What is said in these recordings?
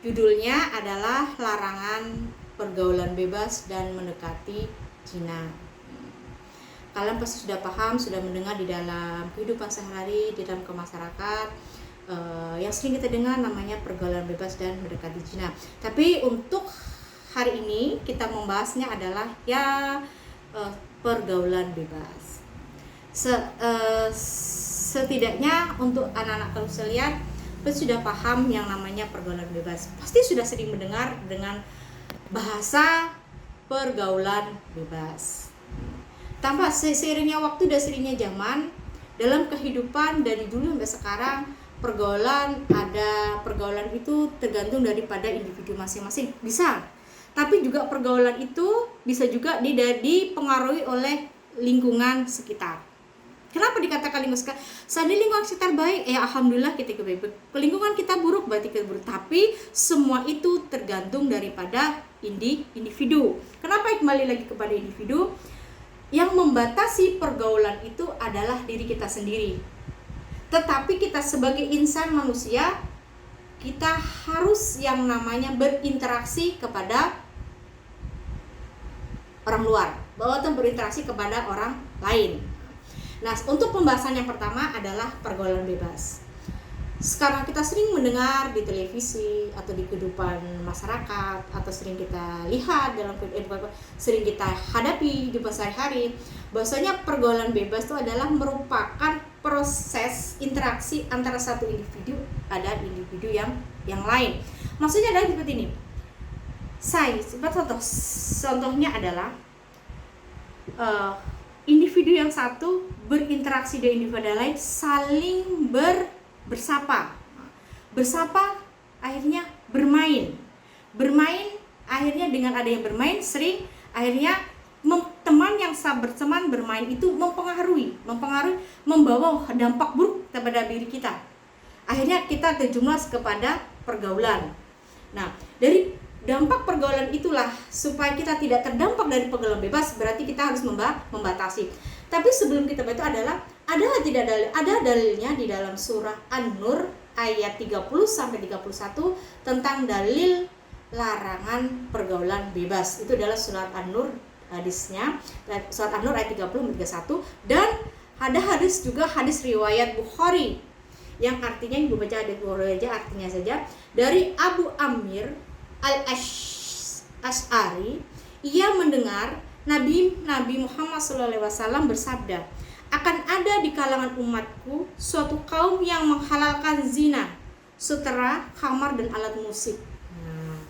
Judulnya adalah Larangan Pergaulan Bebas dan Mendekati Zina. Kalian pasti sudah paham, sudah mendengar di dalam kehidupan sehari-hari, di dalam masyarakat, yang sering kita dengar namanya pergaulan bebas dan mendekati zina. Tapi untuk hari ini kita membahasnya adalah pergaulan bebas. Setidaknya untuk anak-anak sekalian pasti sudah paham yang namanya pergaulan bebas. Pasti sudah sering mendengar dengan bahasa pergaulan bebas. Tanpa seiringnya waktu dan seiringnya zaman, dalam kehidupan dari dulu sampai sekarang, pergaulan itu tergantung daripada individu masing-masing. Bisa, tapi juga pergaulan itu bisa juga dipengaruhi oleh lingkungan sekitar. Kenapa dikatakan lingkungan sekitar? Seandainya lingkungan sekitar baik, alhamdulillah kita baik. Lingkungan kita buruk, berarti kita buruk. Tapi semua itu tergantung daripada individu. Kenapa kembali lagi kepada individu? Yang membatasi pergaulan itu adalah diri kita sendiri. Tetapi kita sebagai insan manusia, kita harus yang namanya berinteraksi kepada orang luar, atau berinteraksi kepada orang lain. Nah, untuk pembahasan yang pertama adalah pergaulan bebas. Sekarang kita sering mendengar di televisi atau di kehidupan masyarakat, atau sering kita lihat dalam sering kita hadapi di sehari-hari, bahwasanya pergaulan bebas itu adalah merupakan proses interaksi antara satu individu ada individu yang lain. Maksudnya adalah seperti ini. Contohnya adalah individu yang satu berinteraksi dengan individu lain, saling bersapa akhirnya bermain akhirnya dengan adanya bermain sering akhirnya teman yang berteman bermain itu mempengaruhi membawa dampak buruk kepada diri kita, akhirnya kita terjerumus kepada pergaulan. Nah, dari dampak pergaulan itulah supaya kita tidak terdampak dari pergaulan bebas, berarti kita harus membatasi. Tapi sebelum kita itu adalah ada dalilnya di dalam surah An-Nur ayat 30 sampai 31 tentang dalil larangan pergaulan bebas. Itu adalah surat An-Nur, hadisnya surat An-Nur ayat 30 sampai 31, dan ada hadis juga, hadis riwayat Bukhari yang artinya Ibu baca hadis Bukhari aja, artinya saja, dari Abu Amir Al-Ash'ari, ia mendengar Nabi Muhammad SAW bersabda, akan ada di kalangan umatku suatu kaum yang menghalalkan zina, sutera, khamar, dan alat musik. Nah,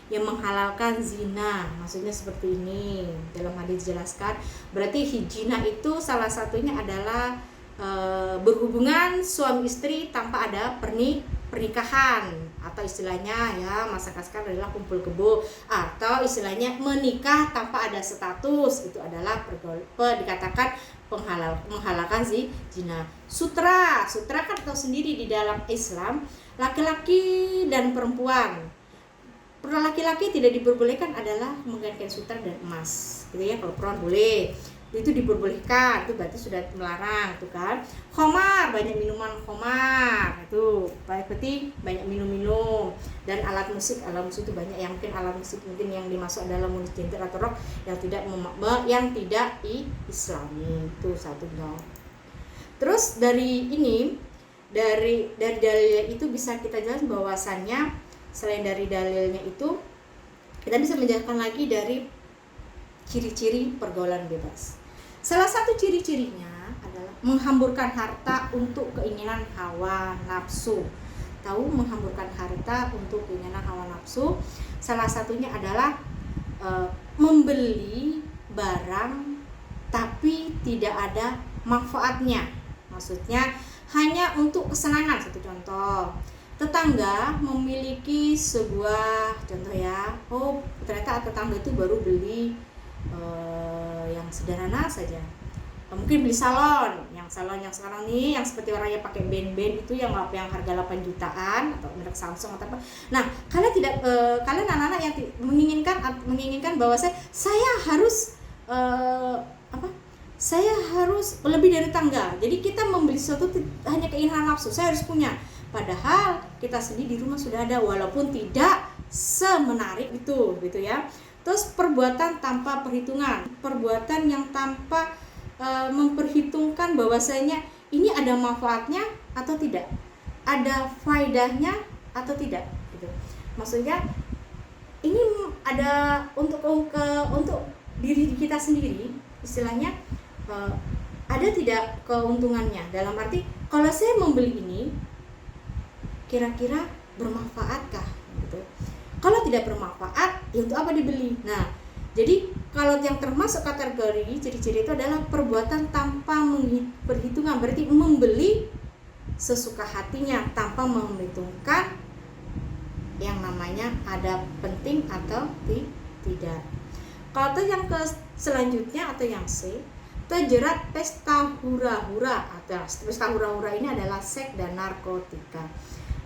yang menghalalkan zina, maksudnya seperti ini. Dalam hadis jelaskan, berarti zina itu salah satunya adalah berhubungan suami istri tanpa ada pernikahan, atau istilahnya masyarakat sekarang adalah kumpul kebo, atau istilahnya menikah tanpa ada status, itu adalah dikatakan menghalalkan zina. Sutra kan tahu sendiri di dalam Islam, laki-laki dan perempuan. Laki-laki tidak diperbolehkan adalah menggunakan sutra dan emas, gitu ya. Kalau perempuan boleh, itu diperbolehkan, itu berarti sudah melarang, tuh kan. Khamar, banyak minuman khamar, itu berarti banyak minum, dan alat musik itu banyak, yang mungkin alat musik mungkin yang dimasuk dalam musik gender atau rock yang tidak islami, itu satu dong. Terus dari dalil itu bisa kita jelas bahwasannya selain dari dalilnya itu, kita bisa menjelaskan lagi dari ciri-ciri pergaulan bebas. Salah satu ciri-cirinya adalah menghamburkan harta untuk keinginan hawa nafsu. Tahu menghamburkan harta untuk keinginan hawa nafsu? Salah satunya adalah membeli barang tapi tidak ada manfaatnya. Maksudnya hanya untuk kesenangan. Satu contoh, tetangga memiliki sebuah contoh ternyata tetangga itu baru beli yang sederhana saja, mungkin beli salon yang sekarang nih, yang seperti orangnya pakai band itu yang harga 8 jutaan atau merek Samsung atau apa. Nah, kalian anak-anak yang menginginkan bahwa saya harus lebih dari tangga. Jadi kita membeli sesuatu hanya keinginan nafsu, saya harus punya. Padahal kita sendiri di rumah sudah ada, walaupun tidak semenarik itu gitu ya. Terus perbuatan tanpa perhitungan, perbuatan yang tanpa memperhitungkan bahwasanya ini ada manfaatnya atau tidak, ada faedahnya atau tidak gitu. Maksudnya ini ada untuk diri kita sendiri, istilahnya ada tidak keuntungannya, dalam arti kalau saya membeli ini kira-kira bermanfaatkah gitu. Kalau tidak bermanfaat, ya untuk apa dibeli? Nah, jadi kalau yang termasuk kategori ciri-ciri itu adalah perbuatan tanpa perhitungan, berarti membeli sesuka hatinya tanpa memperhitungkan yang namanya ada penting atau tidak. Kalau yang selanjutnya atau yang C, terjerat pesta hura-hura. Atau pesta hura-hura ini adalah seks dan narkotika.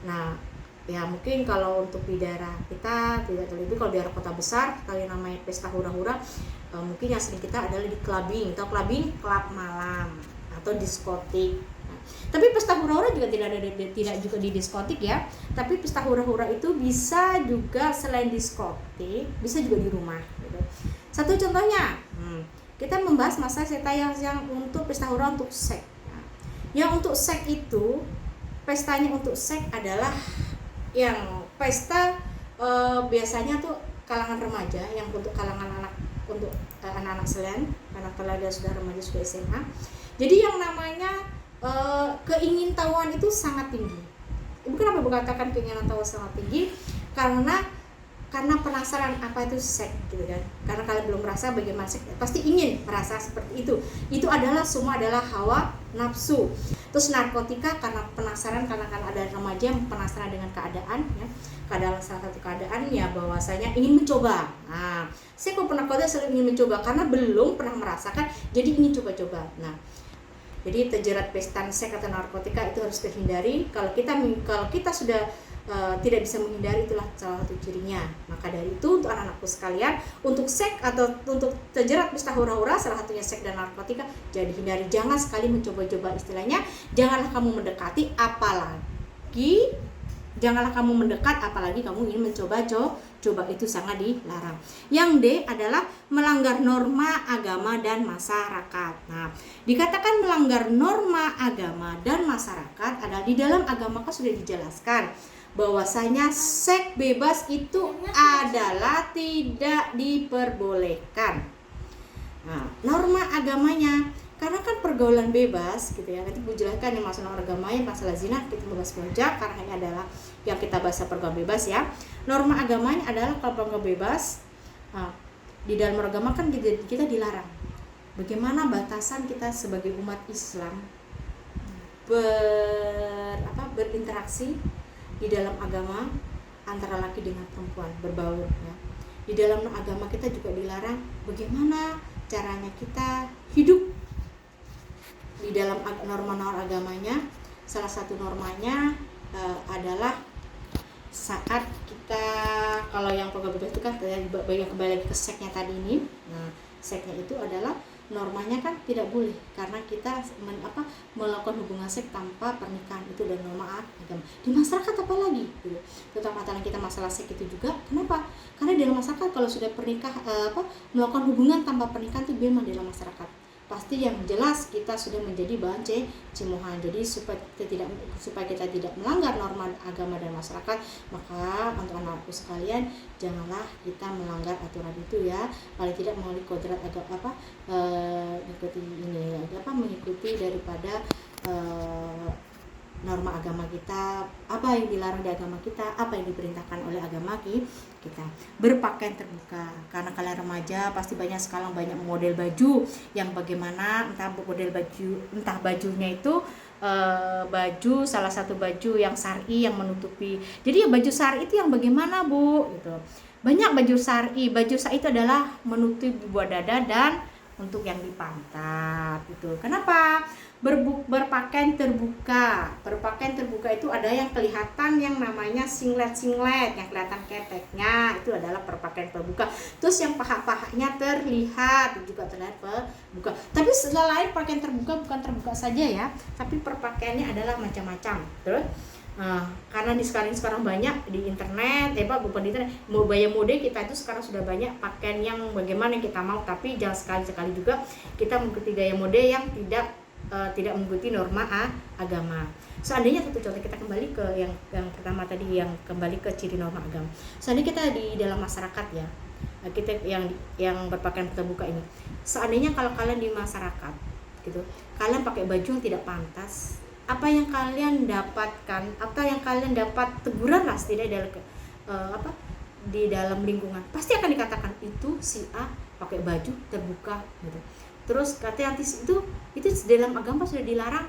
Nah, ya mungkin kalau untuk di daerah kita tidak terlalu, kalau di daerah kota besar kalau yang namanya pesta hura-hura mungkin yang sering kita adalah di clubbing atau klub malam atau diskotik. Nah, tapi pesta hura-hura juga tidak juga di diskotik ya, tapi pesta hura-hura itu bisa juga selain diskotik, bisa juga di rumah gitu. Satu contohnya, kita membahas masalah yang untuk pesta hura untuk seks. Nah, yang untuk seks itu pestanya untuk seks adalah yang pesta biasanya tuh kalangan remaja, yang untuk kalangan anak-anak selain anak telaga sudah remaja sudah SMA. Jadi yang namanya keingintahuan itu sangat tinggi. Ibu kenapa berkatakan keingintahuan sangat tinggi? Karena penasaran apa itu seks gitu kan. Karena kalian belum merasa bagaimana seks, pasti ingin merasa seperti itu. Itu adalah semua adalah hawa nafsu. Terus narkotika karena penasaran, karena kan ada remaja yang penasaran dengan keadaan ya. Keadaan salah satu keadaan ya bahwasanya ingin mencoba. Nah, saya kalau narkotika selalu ingin mencoba karena belum pernah merasakan, jadi ingin coba-coba. Nah, jadi terjerat pesta seks atau narkotika itu harus dihindari. Kalau kita sudah tidak bisa menghindari, itulah salah satu cirinya. Maka dari itu untuk anak-anakku sekalian, untuk seks atau untuk terjerat pesta hura-hura, salah satunya seks dan narkotika, jadi hindari, jangan sekali mencoba-coba. Istilahnya janganlah kamu mendekati, janganlah kamu mendekat, apalagi kamu ingin mencoba, itu sangat dilarang. Yang D adalah melanggar norma agama dan masyarakat. Nah, dikatakan melanggar norma agama dan masyarakat adalah di dalam agama kan sudah dijelaskan bahwasanya seks bebas itu adalah tidak diperbolehkan. Nah, norma agamanya, karena kan pergaulan bebas gitu ya. Nanti Bu jelaskan yang masalah agamanya, masalah zina kita bahas pojok, karena ini adalah yang kita bahas pergaulan bebas ya. Norma agamanya adalah kalau pergaulan bebas, di dalam agama kan kita dilarang. Bagaimana batasan kita sebagai umat Islam berinteraksi di dalam agama antara laki dengan perempuan, berbaur ya. Di dalam agama kita juga dilarang bagaimana caranya kita hidup di dalam norma-norma agamanya. Salah satu normanya adalah saat kita, kalau yang program bebas itu kan kembali lagi ke seksnya tadi ini. Nah, seksnya itu adalah normanya kan tidak boleh karena kita melakukan hubungan seks tanpa pernikahan, itu dan norma agama. Di masyarakat apalagi gitu. Terutama kita masalah seks itu juga. Kenapa? Karena di dalam masyarakat kalau sudah melakukan hubungan tanpa pernikahan itu memang di dalam masyarakat pasti yang jelas kita sudah menjadi bahan cemohan. Jadi supaya kita tidak melanggar norma agama dan masyarakat, maka untuk anak-anakku sekalian janganlah kita melanggar aturan itu ya. Paling tidak melalui kodrat mengikuti daripada norma agama kita, apa yang dilarang di agama kita, apa yang diperintahkan oleh agama kita. Berpakaian terbuka, karena kalian remaja pasti sekarang banyak model baju yang bagaimana, entah bajunya itu baju, salah satu baju yang syar'i yang menutupi. Jadi baju syar'i itu yang bagaimana Bu gitu. Banyak baju syar'i itu adalah menutupi buah dada dan untuk yang di pantat itu. Kenapa? Berpakaian terbuka itu ada yang kelihatan yang namanya singlet yang kelihatan keteknya, itu adalah berpakaian terbuka. Terus yang paha-pahanya terlihat juga terlihat terbuka. Tapi selain pakaian terbuka bukan terbuka saja ya, tapi perpakaiannya adalah macam-macam. Terus Karena sekarang banyak di internet, bukan di internet, gaya mode kita itu sekarang sudah banyak pakaian yang bagaimana kita mau, tapi jangan sekali-sekali juga kita mengikuti gaya mode yang tidak mengikuti norma agama. Seandainya satu contoh, kita kembali ke yang pertama tadi, yang kembali ke ciri norma agama. Seandainya kita di dalam masyarakat ya, kita yang berpakaian terbuka ini, seandainya kalau kalian di masyarakat gitu, kalian pakai baju yang tidak pantas, apa yang kalian dapatkan, apa yang kalian dapat teguran lah setidaknya di dalam lingkungan, pasti akan dikatakan itu si A pakai baju terbuka gitu. Terus katanya itu dalam agama sudah dilarang,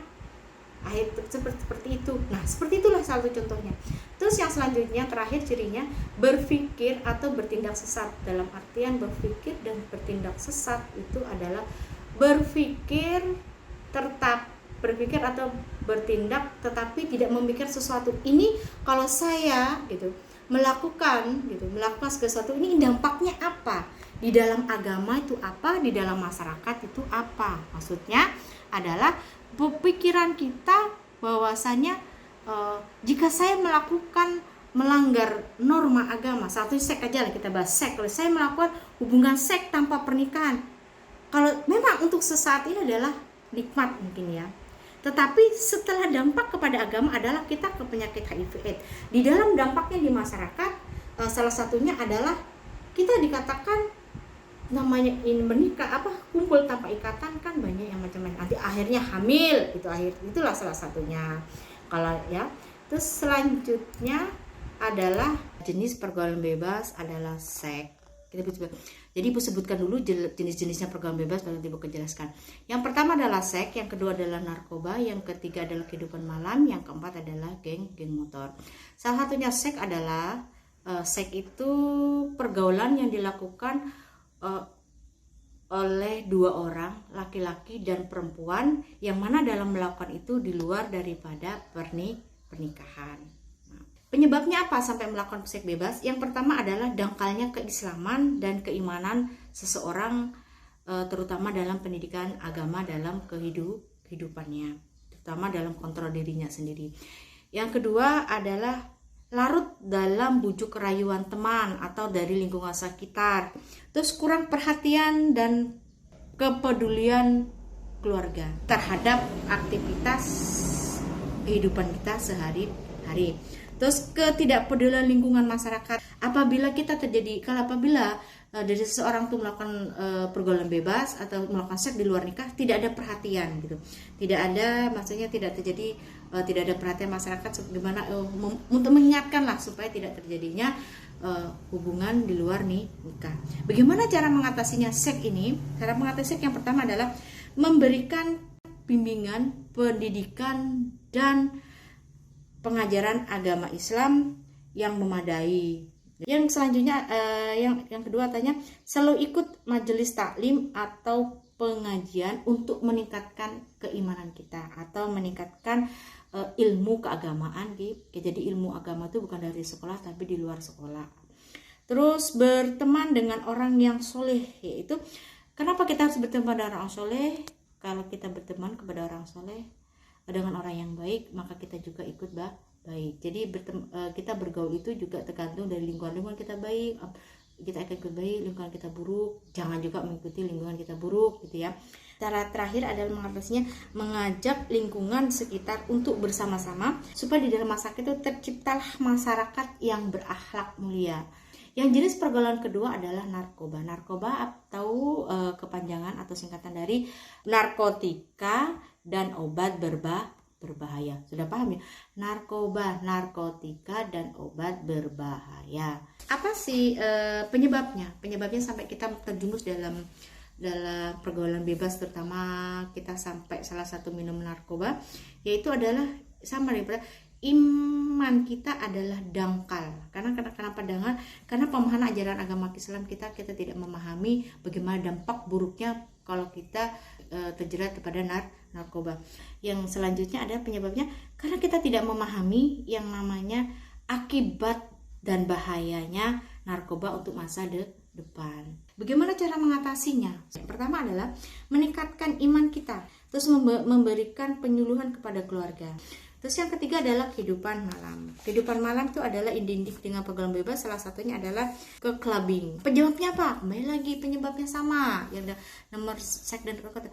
seperti itu. Nah, seperti itulah salah satu contohnya. Terus yang selanjutnya, terakhir cirinya, berpikir atau bertindak sesat. Dalam artian berpikir dan bertindak sesat itu adalah berpikir atau bertindak tetapi tidak memikir sesuatu. Ini kalau saya gitu melakukan sesuatu ini dampaknya apa? Di dalam agama itu apa? Di dalam masyarakat itu apa? Maksudnya adalah pikiran kita bahwasanya jika saya melanggar norma agama, satu seks aja lah, kita bahas seks. Kalau saya melakukan hubungan seks tanpa pernikahan, kalau memang untuk sesaat ini adalah nikmat mungkin ya, tetapi setelah dampak kepada agama adalah kita ke penyakit HIV/AIDS. Di dalam dampaknya di masyarakat, salah satunya adalah kita dikatakan namanya ini menikah kumpul tanpa ikatan, kan banyak yang macam-macam. Nanti akhirnya hamil, itulah salah satunya. Kalau ya, terus selanjutnya adalah jenis pergaulan bebas adalah seks. Jadi ibu sebutkan dulu jenis-jenisnya pergaulan bebas, baru ibu jelaskan. Yang pertama adalah seks, yang kedua adalah narkoba, yang ketiga adalah kehidupan malam, yang keempat adalah geng motor. Salah satunya seks adalah seks itu pergaulan yang dilakukan oleh dua orang, laki-laki dan perempuan, yang mana dalam melakukan itu di luar daripada pernikahan. Penyebabnya apa sampai melakukan seks bebas? Yang pertama adalah dangkalnya keislaman dan keimanan seseorang, terutama dalam pendidikan agama dalam kehidupannya, terutama dalam kontrol dirinya sendiri. Yang kedua adalah larut dalam bujuk rayuan teman atau dari lingkungan sekitar. Terus kurang perhatian dan kepedulian keluarga terhadap aktivitas kehidupan kita sehari-hari. Terus ketidakpedulian lingkungan masyarakat. Apabila dari seseorang tuh melakukan pergaulan bebas atau melakukan seks di luar nikah, tidak ada perhatian gitu. Tidak ada perhatian masyarakat bagaimana untuk mengingatkan lah supaya tidak terjadinya hubungan di luar nikah. Bagaimana cara mengatasinya seks ini? Cara mengatasi seks yang pertama adalah memberikan bimbingan, pendidikan dan pengajaran agama Islam yang memadai. Yang selanjutnya yang kedua tanya, selalu ikut majelis taklim atau pengajian untuk meningkatkan keimanan kita atau meningkatkan ilmu keagamaan. Jadi ilmu agama itu bukan dari sekolah tapi di luar sekolah. Terus berteman dengan orang yang soleh, yaitu kenapa kita harus berteman dengan orang soleh? Kalau kita berteman kepada orang soleh dengan orang yang baik, maka kita juga ikut baik. Jadi kita bergaul itu juga tergantung dari lingkungan kita baik, kita akan ikut baik. Lingkungan kita buruk, jangan juga mengikuti lingkungan kita buruk gitu ya. Cara terakhir adalah mengatasinya, mengajak lingkungan sekitar untuk bersama-sama supaya di dalam masyarakat itu terciptalah masyarakat yang berakhlak mulia. Yang jenis pergaulan kedua adalah narkoba. Narkoba atau kepanjangan atau singkatan dari narkotika dan obat berbahaya. Sudah paham ya? Narkoba, narkotika dan obat berbahaya. Apa sih penyebabnya? Penyebabnya sampai kita terjumus dalam pergaulan bebas, terutama kita sampai salah satu minum narkoba, yaitu adalah sama daripada iman kita adalah dangkal. Kenapa dangkal? Karena pemahaman ajaran agama Islam kita tidak memahami bagaimana dampak buruknya kalau kita terjerat kepada narkoba. Yang selanjutnya ada penyebabnya karena kita tidak memahami yang namanya akibat dan bahayanya narkoba untuk masa depan. Bagaimana cara mengatasinya? Yang pertama adalah meningkatkan iman kita, terus memberikan penyuluhan kepada keluarga. Terus yang ketiga adalah kehidupan malam. Kehidupan malam itu adalah identik dengan pergaulan bebas, salah satunya adalah ke clubbing. Penyebabnya apa? Kembali lagi penyebabnya sama. Ya ada nomor seks dan kata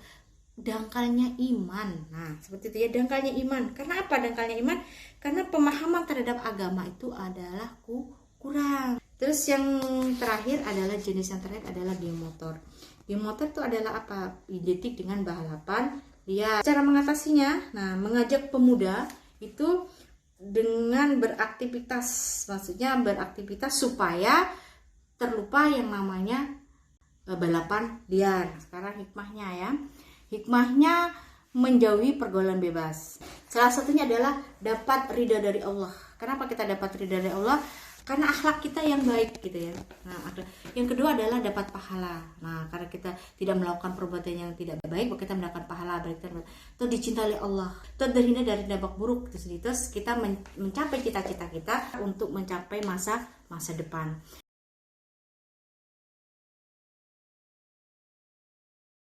dangkalnya iman. Nah, seperti itu ya, dangkalnya iman. Karena apa dangkalnya iman? Karena pemahaman terhadap agama itu adalah kurang. Terus yang terakhir adalah jenis yang terakhir adalah game motor. Game motor itu adalah apa? Identik dengan balapan liar. Cara mengatasinya, nah mengajak pemuda itu dengan beraktivitas, maksudnya beraktivitas supaya terlupa yang namanya balapan liar. Sekarang hikmahnya ya. Hikmahnya menjauhi pergaulan bebas. Salah satunya adalah dapat ridha dari Allah. Kenapa kita dapat ridha dari Allah? Karena akhlak kita yang baik gitu ya. Nah, yang kedua adalah dapat pahala. Nah, karena kita tidak melakukan perbuatan yang tidak baik, kita mendapatkan pahala baik itu dicintai oleh Allah. Itu terhindar dari dampak buruk. Terus kita mencapai cita-cita kita untuk mencapai masa depan.